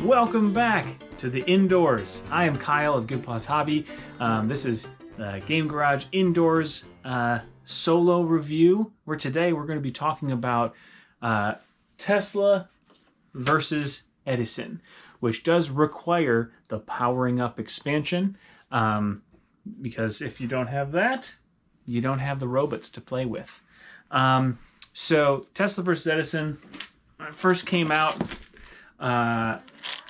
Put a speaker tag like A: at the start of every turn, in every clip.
A: Welcome back to the Indoors. I am Kyle of Good Paws Hobby. This is Game Garage Indoors solo review, where today we're going to be talking about Tesla versus Edison, which does require the powering up expansion, because if you don't have that, you don't have the robots to play with. So Tesla versus Edison first came out,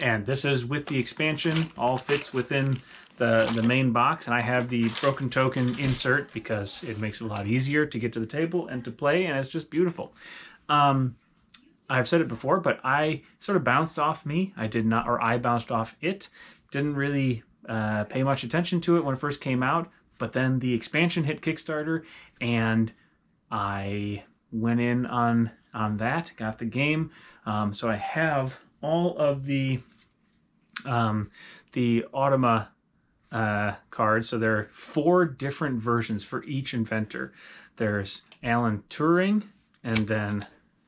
A: and this is with the expansion, all fits within the main box, and I have the broken token insert because it makes it a lot easier to get to the table and to play, and it's just beautiful. I've said it before, but I sort of bounced off me. I bounced off it. Didn't really pay much attention to it when it first came out, but then the expansion hit Kickstarter, and I went in on that, got the game. So I have all of the Automa cards. So there are 4 different versions for each inventor. There's Alan Turing, and then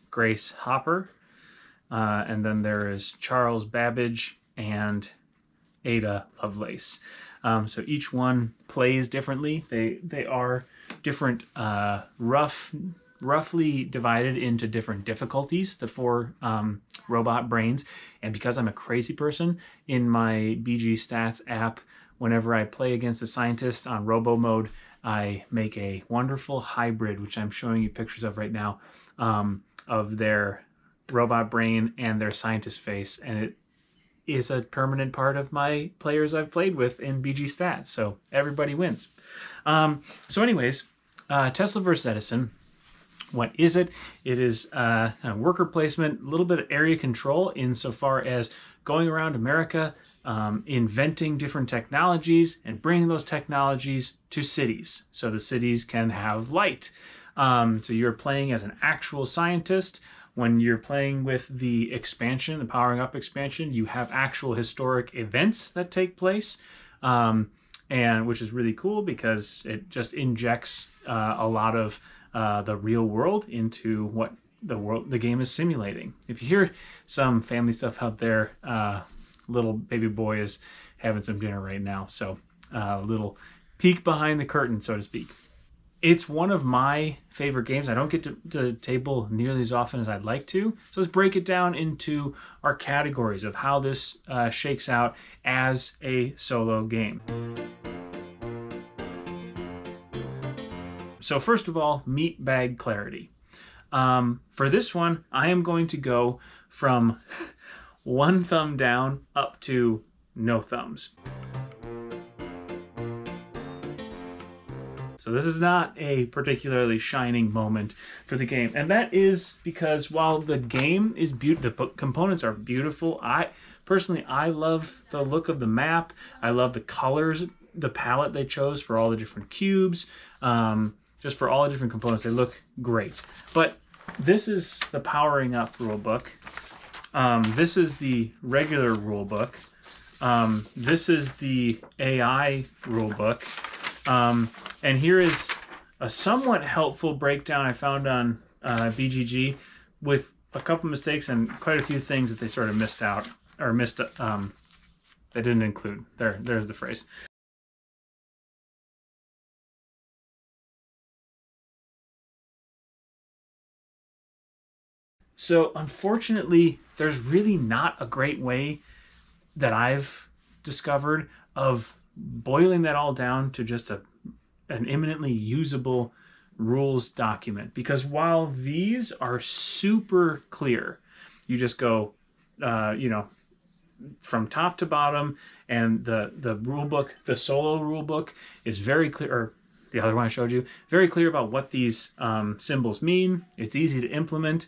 A: Grace Hopper, and then there is Charles Babbage and Ada Lovelace. So each one plays differently. They are different, roughly divided into different difficulties, the 4 robot brains. And because I'm a crazy person, in my BG Stats app, whenever I play against a scientist on robo mode, I make a wonderful hybrid, which I'm showing you pictures of right now, of their robot brain and their scientist face. And it is a permanent part of my players I've played with in BG Stats. So everybody wins. So anyways, Tesla versus Edison. What is it? It is kind of worker placement, a little bit of area control insofar as going around America, inventing different technologies and bringing those technologies to cities so the cities can have light. So you're playing as an actual scientist. When you're playing with the expansion, the powering up expansion, you have actual historic events that take place, and which is really cool because it just injects a lot of the real world into what the game is simulating. If you hear some family stuff out there, little baby boy is having some dinner right now, so a little peek behind the curtain, so to speak. It's one of my favorite games. I don't get to the table nearly as often as I'd like to, so let's break it down into our categories of how this shakes out as a solo game. So first of all, meatbag clarity. For this one, I am going to go from 1 thumb down up to no thumbs. So this is not a particularly shining moment for the game. And that is because while the game is beautiful, the components are beautiful. I love the look of the map. I love the colors, the palette they chose for all the different cubes. Just for all the different components, they look great. But this is the powering up rulebook. This is the regular rulebook. This is the AI rulebook. And here is a somewhat helpful breakdown I found on BGG with a couple mistakes and quite a few things that they sort of missed out, or they didn't include. There's the phrase. So unfortunately, there's really not a great way that I've discovered of boiling that all down to just an eminently usable rules document. Because while these are super clear, you just go, from top to bottom, and the rule book, the solo rule book, is very clear, or the other one I showed you, very clear about what these symbols mean. It's easy to implement.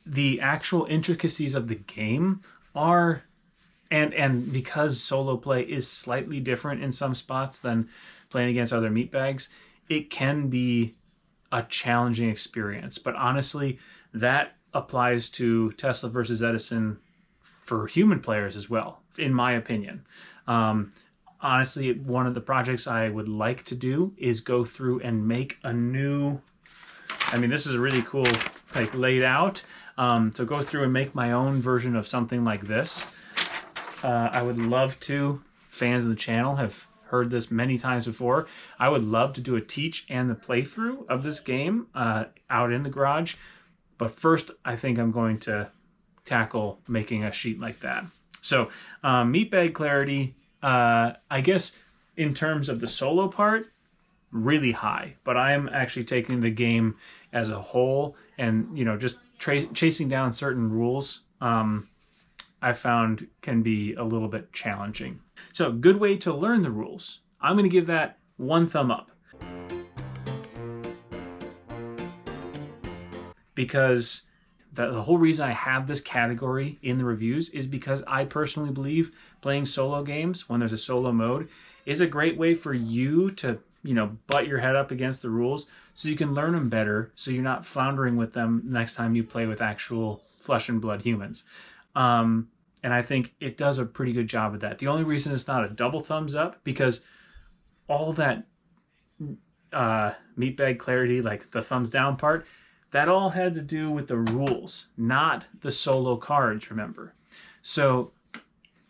A: The actual intricacies of the game are, and because solo play is slightly different in some spots than playing against other meatbags, it can be a challenging experience. But honestly, that applies to Tesla versus Edison for human players as well, in my opinion. Honestly, one of the projects I would like to do is go through and make a new, this is a really cool, laid out. To go through and make my own version of something like this. I would love to, fans of the channel have heard this many times before, I would love to do a teach and the playthrough of this game out in the garage. But first, I think I'm going to tackle making a sheet like that. So meatbag clarity, I guess in terms of the solo part, really high. But I am actually taking the game as a whole and, you know, just chasing down certain rules I found can be a little bit challenging. So good way to learn the rules. I'm going to give that 1 thumb up. Because the whole reason I have this category in the reviews is because I personally believe playing solo games when there's a solo mode is a great way for you to, you know, butt your head up against the rules so you can learn them better, so you're not floundering with them next time you play with actual flesh and blood humans. And I think it does a pretty good job of that. The only reason it's not a double thumbs up, because all that meatbag clarity, like the thumbs down part, that all had to do with the rules, not the solo cards, remember. So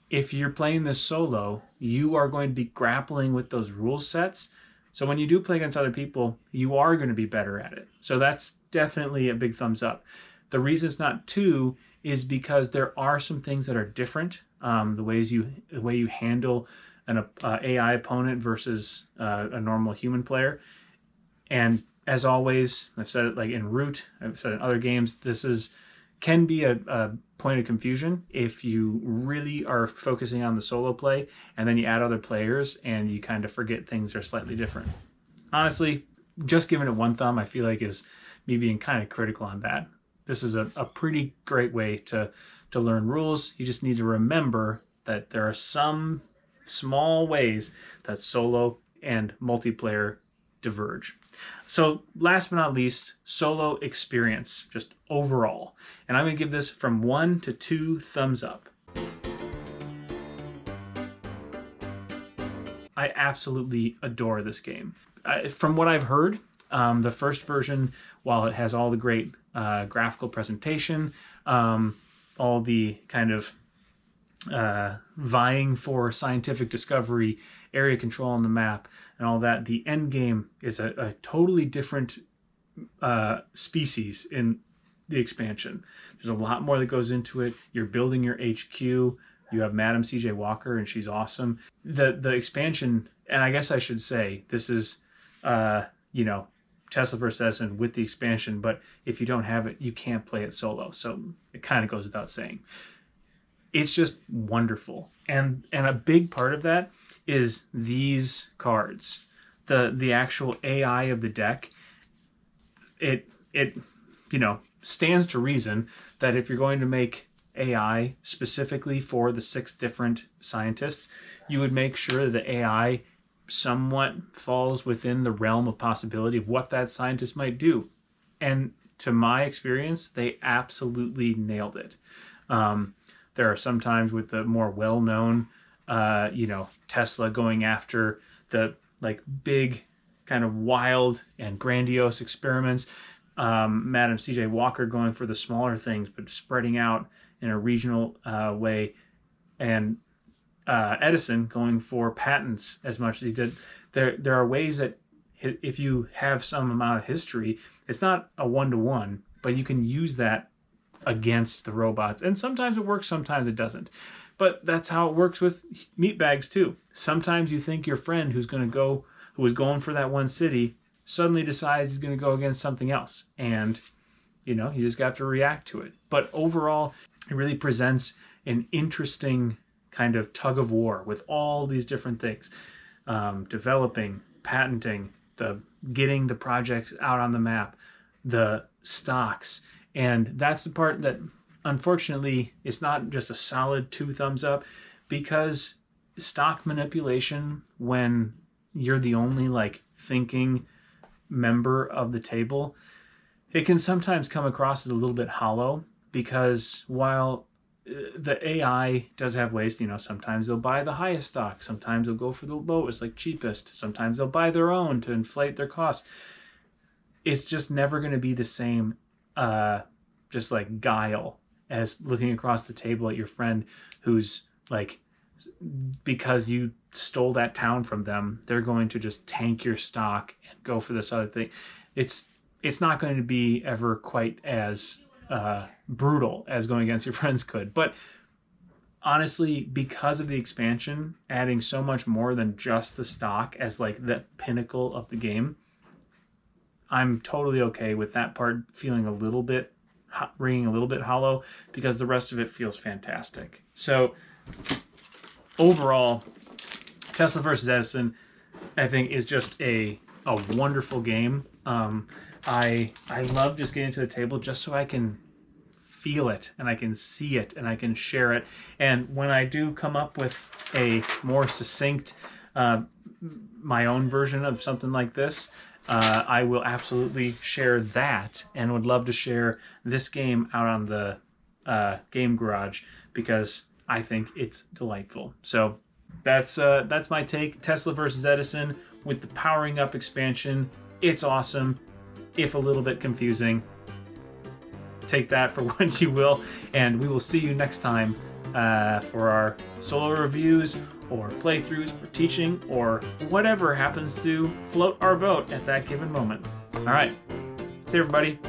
A: if you're playing this solo, you are going to be grappling with those rule sets. So when you do play against other people, you are going to be better at it. So that's definitely a big thumbs up. The reason it's not 2 is because there are some things that are different. The way you handle an AI opponent versus a normal human player. And as always, I've said it like in Root, I've said it in other games, can be a point of confusion if you really are focusing on the solo play and then you add other players and you kind of forget things are slightly different. Honestly, just giving it 1 thumb, I feel like is me being kind of critical on that. This is a pretty great way to learn rules. You just need to remember that there are some small ways that solo and multiplayer diverge. So last but not least, solo experience, just overall. And I'm going to give this from 1 to 2 thumbs up. I absolutely adore this game. From what I've heard, the first version, while it has all the great graphical presentation, all the kind of vying for scientific discovery, area control on the map, and all that, the end game is a totally different species in the expansion. There's a lot more that goes into it. You're building your HQ. You have Madam CJ Walker, and she's awesome. The expansion, and I guess I should say, this is, you know, Tesla vs. Edison with the expansion, but if you don't have it, you can't play it solo. So it kind of goes without saying. It's just wonderful. And a big part of that is these cards. The actual AI of the deck, it you know, stands to reason that if you're going to make AI specifically for the 6 different scientists, you would make sure that the AI somewhat falls within the realm of possibility of what that scientist might do. And to my experience, they absolutely nailed it. There are some times with the more well-known, you know, Tesla going after the like big kind of wild and grandiose experiments. Madam CJ Walker going for the smaller things, but spreading out in a regional way. And Edison going for patents as much as he did. There are ways that if you have some amount of history, it's not a 1-to-1, but you can use that against the robots. And sometimes it works, sometimes it doesn't. But that's how it works with meatbags too. Sometimes you think your friend who was going for that one city suddenly decides he's going to go against something else. And, you know, you just got to react to it. But overall, it really presents an interesting kind of tug of war with all these different things. Developing, patenting, getting the projects out on the map, the stocks. And that's the part that, unfortunately, it's not just a solid 2 thumbs up, because stock manipulation, when you're the only like thinking member of the table, it can sometimes come across as a little bit hollow, because while the AI does have ways, you know, sometimes they'll buy the highest stock, sometimes they'll go for the lowest, like cheapest, sometimes they'll buy their own to inflate their costs. It's just never going to be the same just like guile as looking across the table at your friend who's like because you stole that town from them, they're going to just tank your stock and go for this other thing. It's not going to be ever quite as brutal as going against your friends could. But honestly, because of the expansion adding so much more than just the stock as like the pinnacle of the game, I'm totally okay with that part feeling a little bit, ringing a little bit hollow, because the rest of it feels fantastic. So overall, Tesla versus Edison, I think, is just a wonderful game. I love just getting to the table just so I can feel it and I can see it and I can share it. And when I do come up with a more succinct, my own version of something like this, I will absolutely share that, and would love to share this game out on the Game Garage, because I think it's delightful. So that's my take. Tesla versus Edison with the powering up expansion. It's awesome, if a little bit confusing. Take that for what you will, and we will see you next time for our solo reviews or playthroughs or teaching or whatever happens to float our boat at that given moment. All right, see you, everybody.